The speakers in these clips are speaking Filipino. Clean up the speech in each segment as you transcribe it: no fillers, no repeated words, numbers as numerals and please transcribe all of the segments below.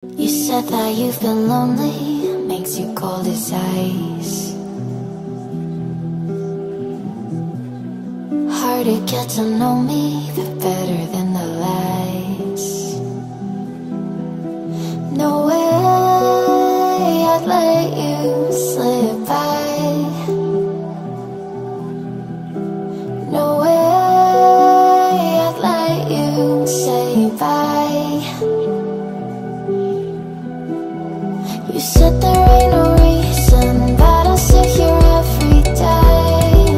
You said that you've been lonely, makes you cold as ice. Hard to get to know me, but better than the lies. No way I'd let you slip by. No way I'd let you say bye. You said there ain't no reason, but I'll sit here every day,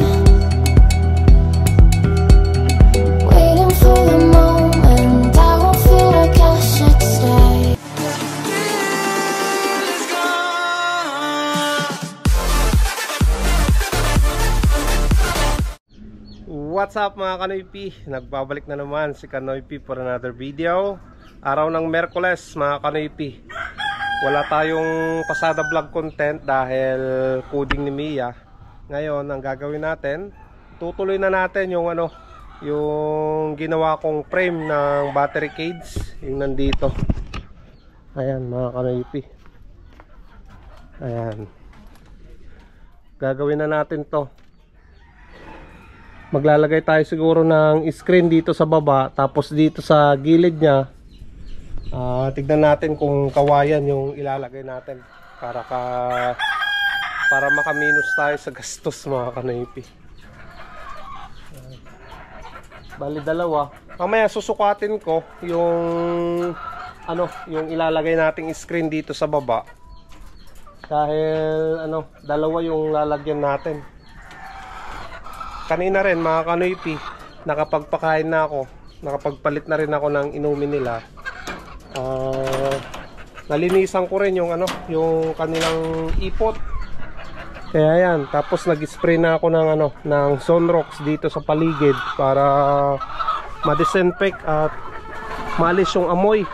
waiting for the moment I won't feel like I should stay. What's up mga Kanoy P? Nagbabalik na naman si Kanoy P for another video. Araw ng Merkules mga Kanoy P. Wala tayong pasada vlog content dahil coding ni Mia. Ngayon, ang gagawin natin, tutuloy na natin yung yung ginawa kong frame ng battery cage, yung nandito. Ayan mga Kanoy-P. Ayan. Gagawin na natin to. Maglalagay tayo siguro ng screen dito sa baba, tapos dito sa gilid niya. Tignan natin kung kawayan yung ilalagay natin para makaminus tayo sa gastos mga Kanoy-P. Bali dalawa. Mamaya susukatin ko yung yung ilalagay nating screen dito sa baba. Dahil dalawa yung lalagyan natin. Kanina rin mga Kanoy-P, nakapagpakain na ako. Nakapagpalit na rin ako ng inumin nila. Nalinisan ko rin yung kanilang ipot. Kaya yan, tapos nag-spray na ako ng Sunrox dito sa paligid para ma-disinfect at maalis yung amoy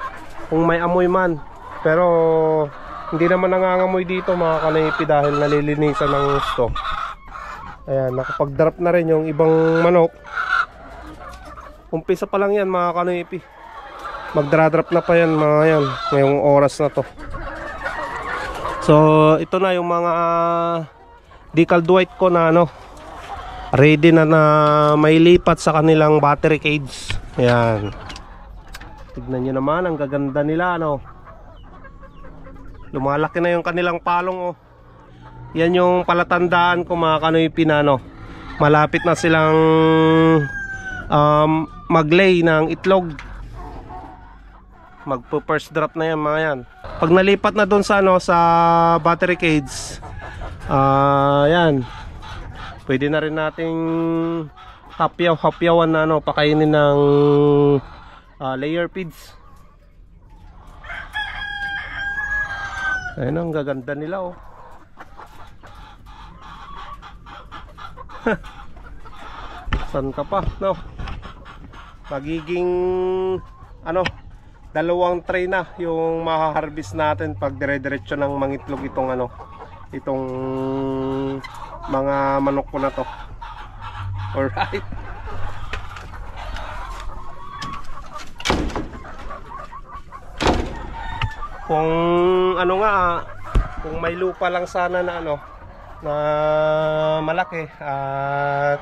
kung may amoy man. Pero hindi naman nangangamoy dito mga Kanoy-P dahil nalilinisan ng stock. Ayan, nakapag-drop na rin yung ibang manok. Umpisa pa lang yan mga Kanoy-P. Magdra-drop na pa yan mga yan ngayong oras na to. So ito na yung mga decaled white ko na ready na may lipat sa kanilang battery cage. Ayan, tignan nyo naman, ang gaganda nila lumalaki na yung kanilang palong. Yan yung palatandaan ko mga Kanoy-P na malapit na silang mag-lay ng itlog. Magpo-first drop na yan mga yan. Pag nalipat na dun sa sa battery cage, yan, pwede na rin nating hapyawan na pakainin ng layer feeds. Ayun, ang gaganda nila San ka pa magiging dalawang tray na yung maha-harvest natin pag dire-diretso ng mangitlog itong mga manok ko na to. Alright. Kung kung may lupa lang sana na na malaki at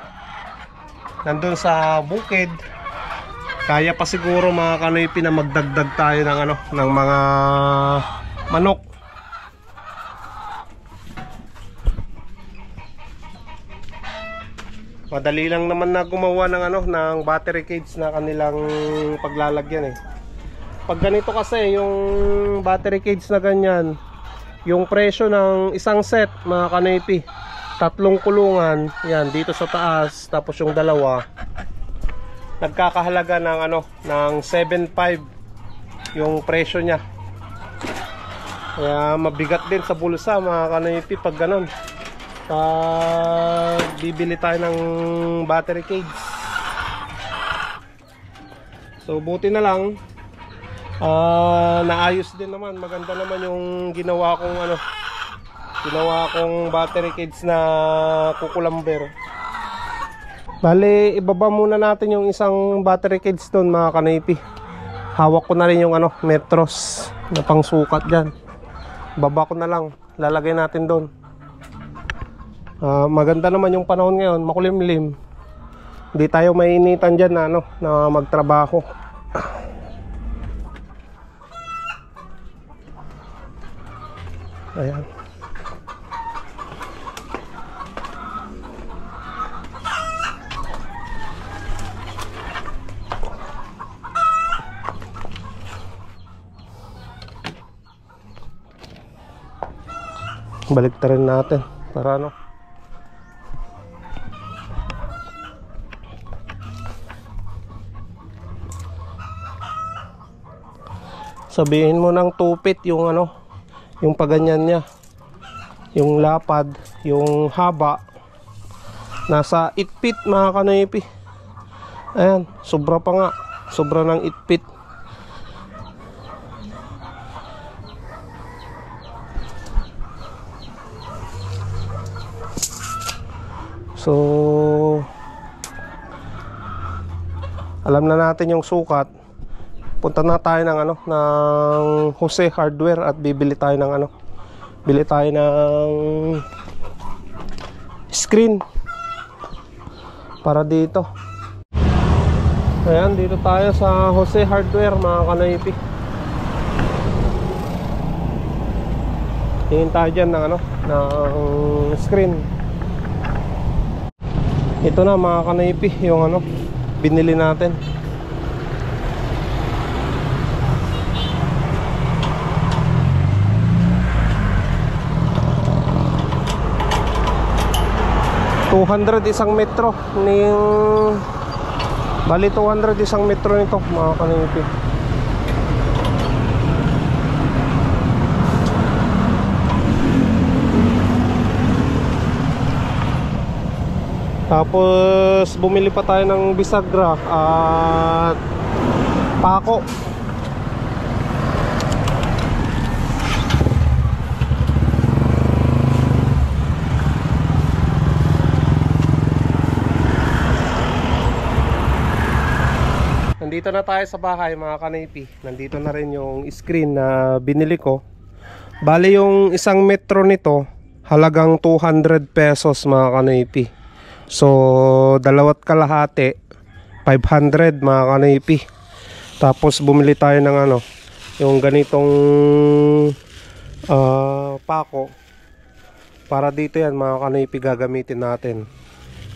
nandun sa bukid, kaya pa siguro mga Kanoy-P na magdagdag tayo ng mga manok. Madali lang naman na gumawa ng battery cage na kanilang paglalagyan Pag ganito kasi yung battery cage na ganyan, yung presyo ng isang set mga Kanoy-P, 3 kulungan, yan dito sa taas, tapos yung dalawa nagkakahalaga ng 7.5 yung presyo niya. Kaya mabigat din sa bulsa mga Kanoy-P pag ganun. Bibili tayo ng battery cage. So buti na lang naayos din naman. Maganda naman yung ginawa kong battery cage na kukulamber. Bale, ibaba muna natin yung isang battery cage doon mga Kanoy-P. Hawak ko na rin yung Metros. na pangsukat dyan. Baba ko na lang, lalagay natin doon. Maganda naman yung panahon ngayon, makulimlim. Hindi tayo mainitan dyan na, na magtrabaho. Ayan. Balik rin natin para sabihin mo ng tupit yung yung paganyan niya, yung lapad, yung haba nasa 8 feet mga kanoypi. Ayan, sobra pa nga, sobra ng 8 feet. So alam na natin yung sukat. Punta na tayo ng ng Jose Hardware at bibili tayo ng bili tayo ng screen para dito. Ayan, dito tayo sa Jose Hardware mga kanoypi. Tingin tayo dyan ng ng screen. Ito na mga kanoypi, yung binili natin. $200 isang metro bali $200 isang metro nito mga kanoypi. Tapos bumili pa tayo ng bisagra at pako. Nandito na tayo sa bahay mga kanoypi. Nandito na rin yung screen na binili ko. Bali yung isang metro nito halagang 200 pesos mga kanoypi. So, 2 kalahati 500 mga kanoypi. Tapos bumili tayo ng yung ganitong pako. Para dito yan mga kanoypi gagamitin natin.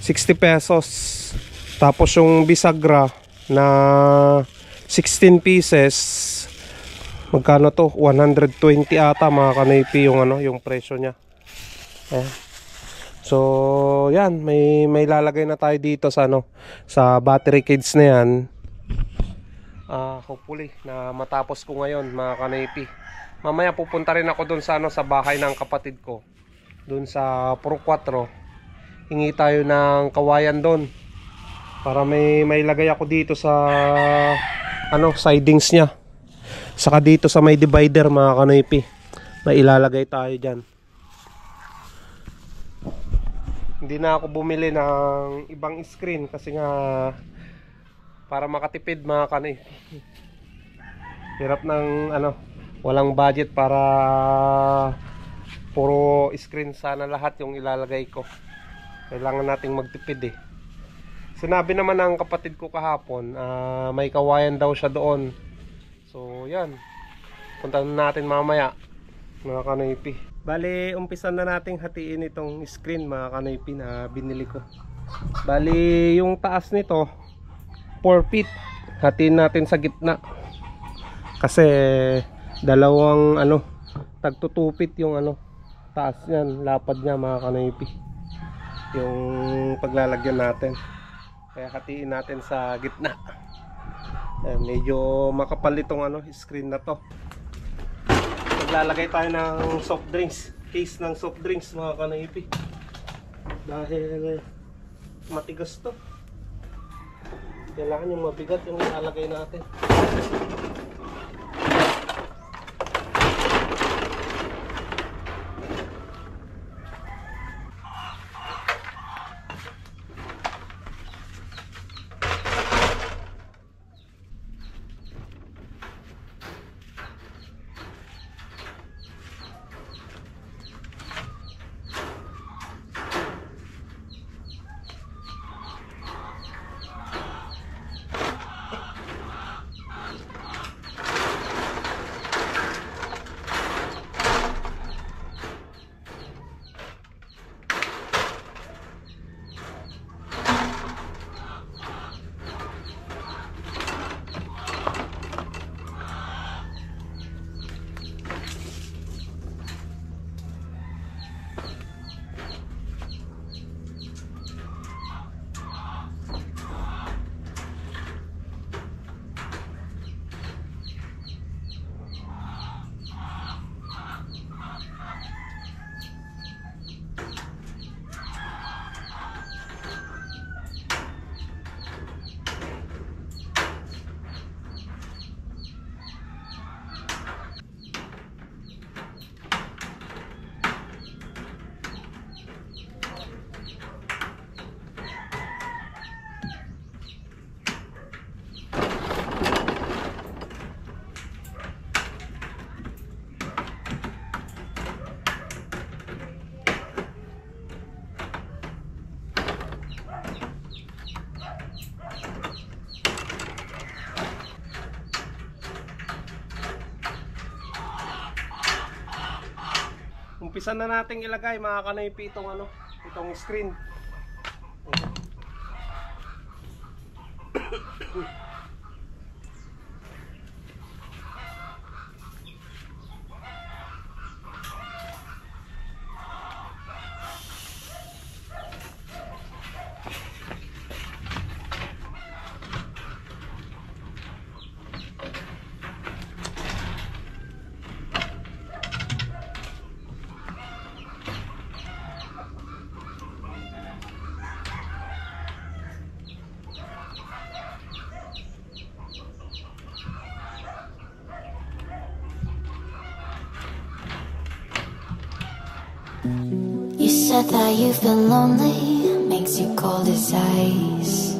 60 pesos. Tapos yung bisagra na 16 pieces. Magkano to? 120 ata mga kanoypi yung yung presyo niya. So, yan, may lalagay na tayo dito sa sa battery cage na yan. Hopefully na matapos ko ngayon mga kanoypi. Mamaya pupunta rin ako doon sa sa bahay ng kapatid ko. Doon sa Pro 4. Hingi tayo ng kawayan doon para may lagay ako dito sa sidings niya. Saka dito sa may divider mga kanoypi. May ilalagay tayo diyan. Hindi na ako bumili ng ibang screen kasi nga para makatipid mga kanoypi. Hirap ng walang budget para puro screen sana lahat yung ilalagay ko. Kailangan nating magtipid eh. Sinabi naman ng kapatid ko kahapon, may kawayan daw siya doon. So yan, punta natin mamaya mga kanoypi. Bali, umpisan na nating hatiin itong screen mga kanoypi na binili ko. Bali, yung taas nito 4 feet. Hatiin natin sa gitna. Kasi dalawang tagto 2 feet yung taas niyan, lapad niya mga kanoypi. Yung paglalagyan natin. Kaya hatiin natin sa gitna. Medyo makapal itong screen na to. Maglalagay tayo ng soft drinks, case ng soft drinks mga kanoypi. Dahil matigas to. Kailangan yung mabigat yung ilalagay natin. umpisa na nating ilagay mga kanaypi itong ano, itong screen. You said that you've been lonely, makes you cold as ice.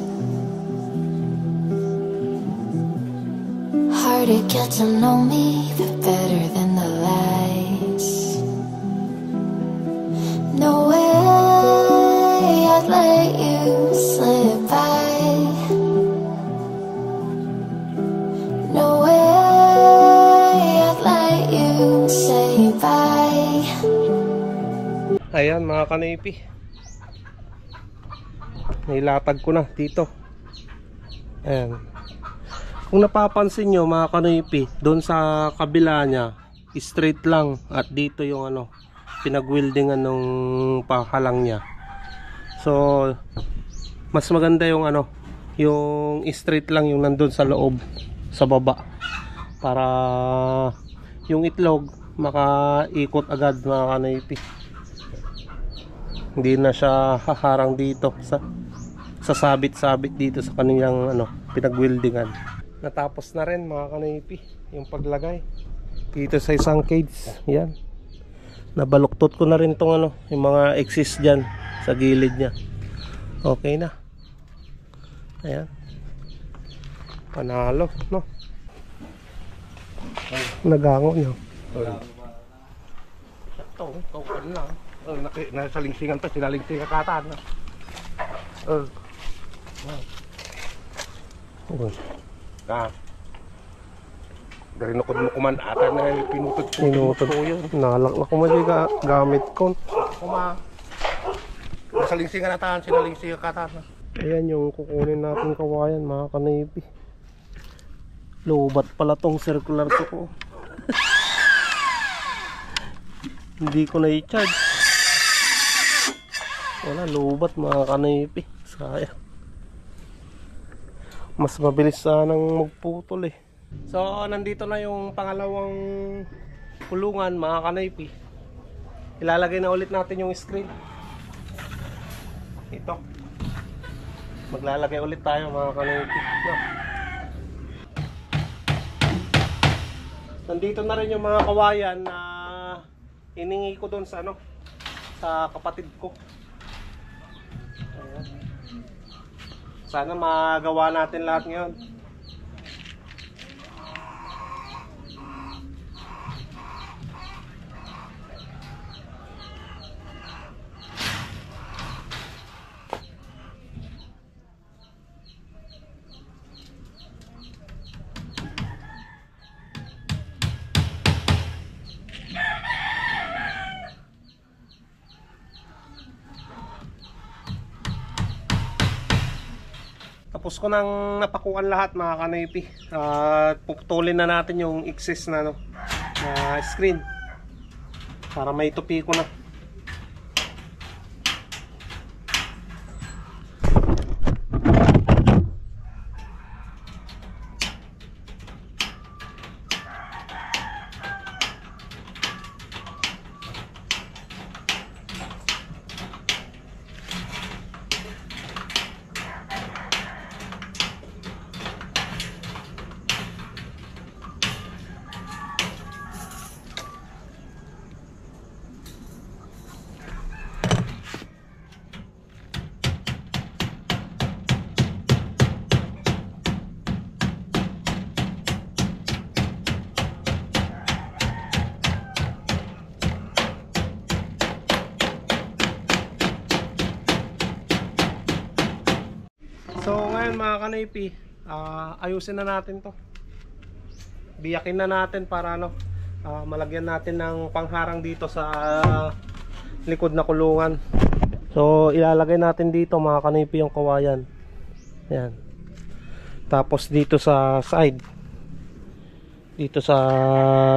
Hard to get to know me, but better than the lies. No way I'd let you slip by. No way I'd let you say bye. Ayan mga kanaypi, nilatag ko na dito. Ayan, kung napapansin nyo mga kanaypi, doon sa kabila nya straight lang, at dito yung ano, pinag-weldingan ng pahalang nya. So mas maganda yung ano, yung straight lang yung nandun sa loob, sa baba, para yung itlog makaikot agad mga kanaypi. Hindi na siya haharang dito sa sabit-sabit dito sa kanilang ano, pinag-weldingan. Natapos na rin mga kanaypi yung paglagay dito sa isang cage. Yan, nabaluktot ko na rin tong ano, yung mga excess dyan sa gilid nya. Okay na. Ayan, panalo no, nagango nyo. Ito lang. Nasalingsingan pa, sinalingsingan katan. Darinukod mo kuman ata na pinutod ko yun. Nalaklak ko mali gamit ko. Nasalingsingan nataan, sinalingsingan katan. Ayan yung kukunin natin kawayan mga kanaypi. Lobat pala tong circular to ko. Hindi ko na i-charge. Wala, lobat mga kanaypi. Sayang. Mas mabilis sanang magputol eh. So nandito na yung pangalawang kulungan mga kanaypi. Ilalagay na ulit natin yung screen. Ito, maglalagay ulit tayo mga kanaypi no. Nandito na rin yung mga kawayan na iningi ko doon sa ano, sa kapatid ko. Ayan. Sana magawa natin lahat ngayon. Tapos ko nang napakuan lahat mga kanaypi. At puputulin na natin yung excess na, no, na screen para may tupi ko na. So ngayon mga kanaypi, ayusin na natin to. Biyakin na natin para ano, malagyan natin ng pangharang dito sa likod na kulungan. So ilalagay natin dito mga kanipi yung kawayan. Ayan. Tapos dito sa side, dito sa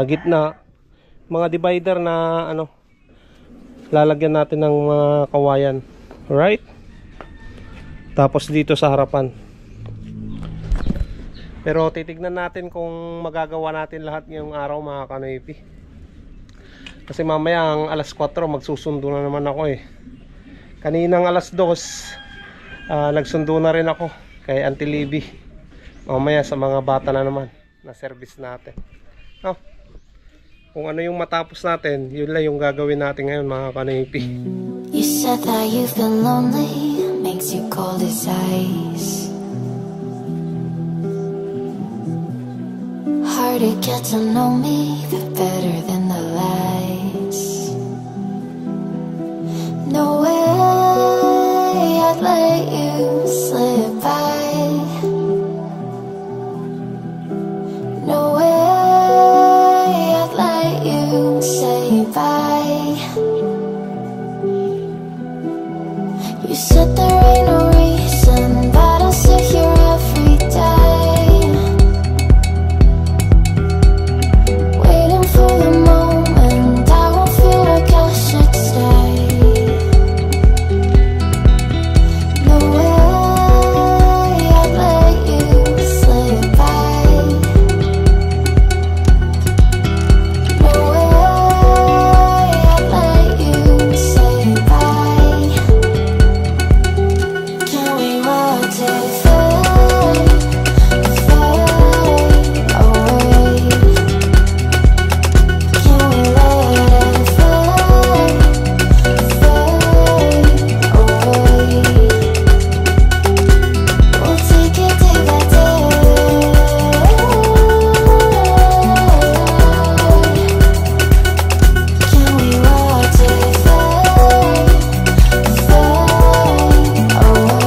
gitna, mga divider na ano, lalagyan natin ng mga kawayan. Alright. Tapos dito sa harapan. Pero titignan natin kung magagawa natin lahat ngayong araw mga kanipi. Kasi mamaya ang alas 4 magsusundo na naman ako eh. Kaninang alas 2 nagsundo na rin ako kay Auntie Libby. Mamaya sa mga bata na naman na service natin. No? Kung ano yung matapos natin, yun lang yung gagawin natin ngayon mga kanipi. You said that you've been lonely, makes you cold as ice. Hard to get to know me, but better than the lies. No way I'd let you slip by. No way I'd let you say bye. You said there ain't no reason, but I'll sit here every day, waiting for the moment I won't feel like I should stay. No way I'd let you slip by. No way I'd let you say bye. Can we watch it fade, fade away? Can we let it fade, fade away? We'll take it day by day. Can we watch it fade, fade away?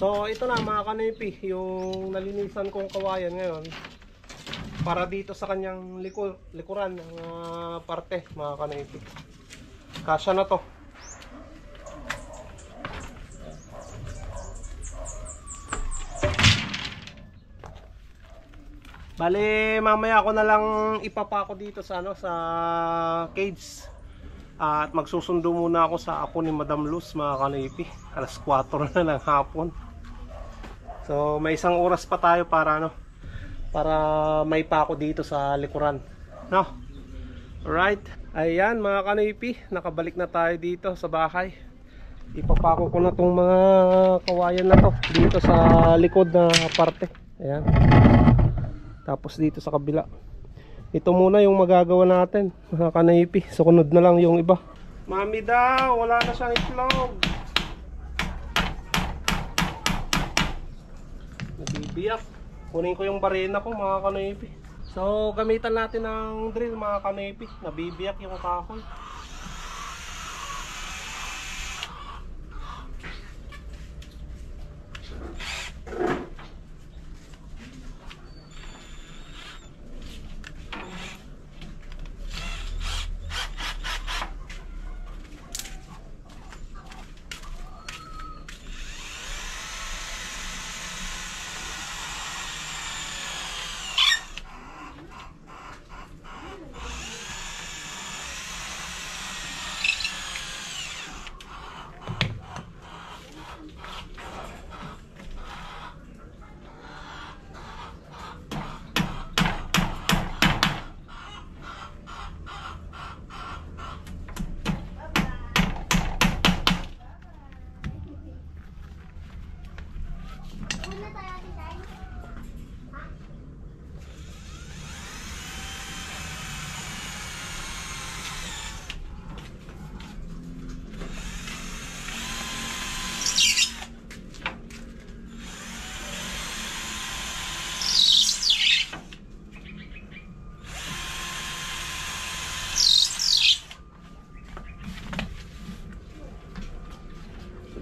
So ito na mga kanipi, yung nalinisan kong kawayan ngayon para dito sa kanyang likuran ng parte mga kanipi. Kasya na to. Bale mamaya ako na lang ipapako dito sa ano, sa cage. At magsusundo muna ako sa apo ni Madam Luz mga kanipi. Alas 4 na ng hapon. So may isang oras pa tayo para ano, para may pako dito sa likuran, no? Alright. Ayan mga kanipi, nakabalik na tayo dito sa bahay. Ipapako ko na tong mga kawayan na to dito sa likod na parte. Ayan. Tapos dito sa kabila. Ito muna yung magagawa natin mga kanipi. Sukunod na lang yung iba. Mami daw, wala na siyang itlog. Nabibiyak. Kunin ko yung barena ko mga kanipi. So gamitan natin ng drill mga kanipi. Nabibiyak yung kahoy.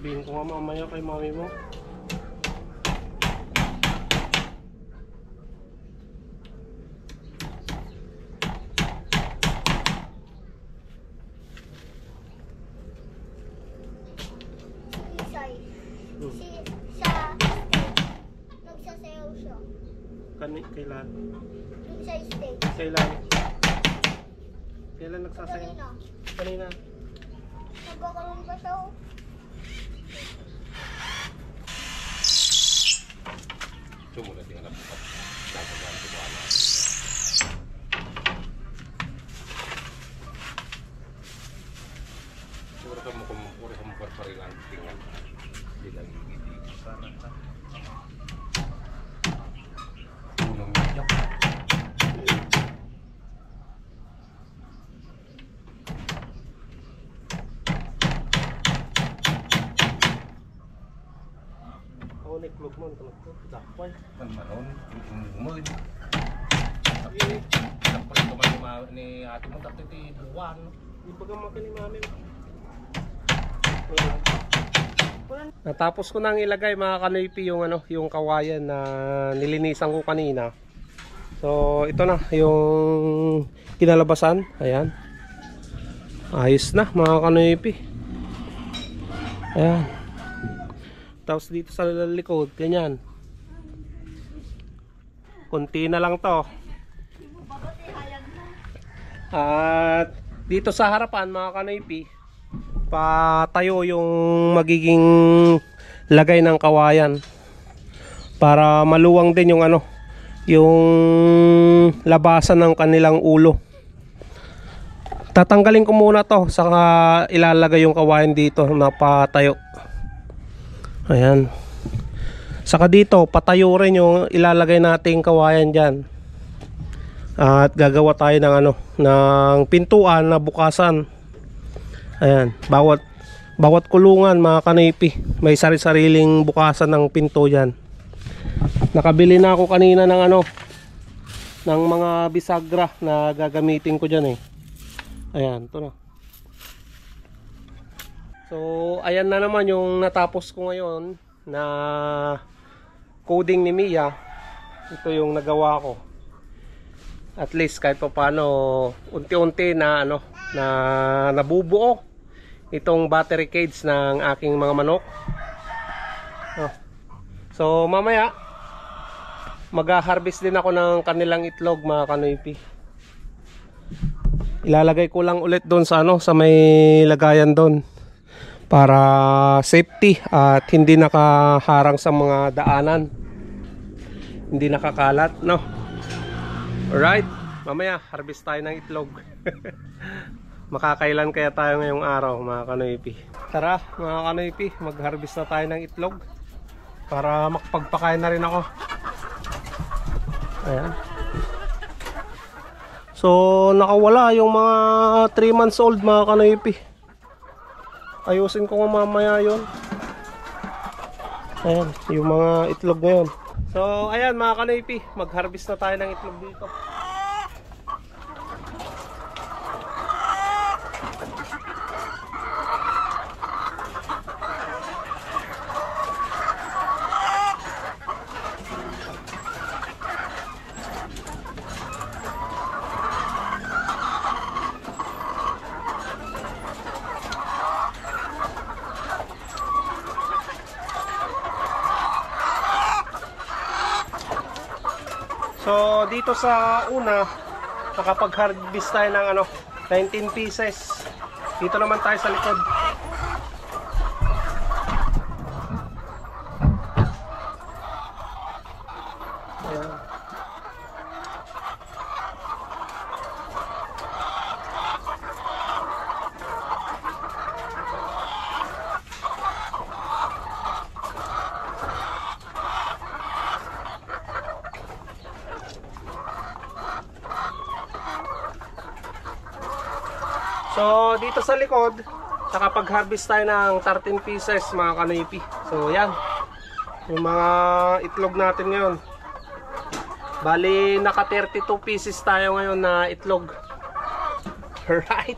Sabihin ko nga mamaya kay mami mo. Nagsasayaw siya. Kailan? Dun sa stage. Kailan? Kailan nagsasayaw? Kanina. Nagkakaroon pa siya. Sumunod yung anak ko. Dapat lang ito ba na. Siguro ka mo parparilan tingnan. Hindi lang hindi sana ka. Unang medyo. Iklog mo, dakway. Manon, umod. Tapi, dapat ito man ni ate mo, dapat ito buwan. Di ba gamakin ni mami mo? Natapos ko nang ilagay mga kanoypi yung yung kawayan na nilinisan ko kanina. So ito na yung kinalabasan. Ayan. Ayos na mga kanoypi. Ayan. Tapos dito sa likod, ganyan. Kunti na lang to. At dito sa harapan mga kanoypi, patayo yung magiging lagay ng kawayan para maluwang din yung yung labasan ng kanilang ulo. Tatanggalin ko muna to, saka ilalagay yung kawayan dito na patayo. Ayan. Saka dito patayo rin yung ilalagay nating kawayan dyan. At gagawa tayo ng ng pintuan na bukasan. Ayan, bawat kulungan mga kanoypi may sari-sariling bukasan ng pinto diyan. Nakabili na ako kanina ng ng mga bisagra na gagamitin ko diyan eh. Ayan, ito na. So, ayan na naman yung natapos ko ngayon na coding ni Mia. Ito yung nagawa ko. At least kahit pa paano unti-unti na na nabubuo itong battery cage ng aking mga manok. So mamaya mag-harvest din ako ng kanilang itlog mga kanoypi. Ilalagay ko lang ulit doon sa sa may lagayan doon para safety at hindi nakaharang sa mga daanan, hindi nakakalat, no? Alright, mamaya harvest tayo ng itlog. Makakailan kaya tayo ngayong araw mga kanoypi? Tara mga kanoypi, mag-harvest na tayo ng itlog para makapagpakain na rin ako. Ayan. So nakawala yung mga 3 months old mga kanoypi. Ayusin ko nga mamaya yun. Ayan, yung mga itlog ngayon. So ayan mga kanoypi, mag-harvest na tayo ng itlog dito. So dito sa una nakapag-harvest tayo ng 19 pieces. Dito naman tayo sa likod. Ayan. So dito sa likod nakapag-harvest tayo ng 13 pieces mga kanoypi. So yan yung mga itlog natin ngayon. Bali naka 32 pieces tayo ngayon na itlog. Right.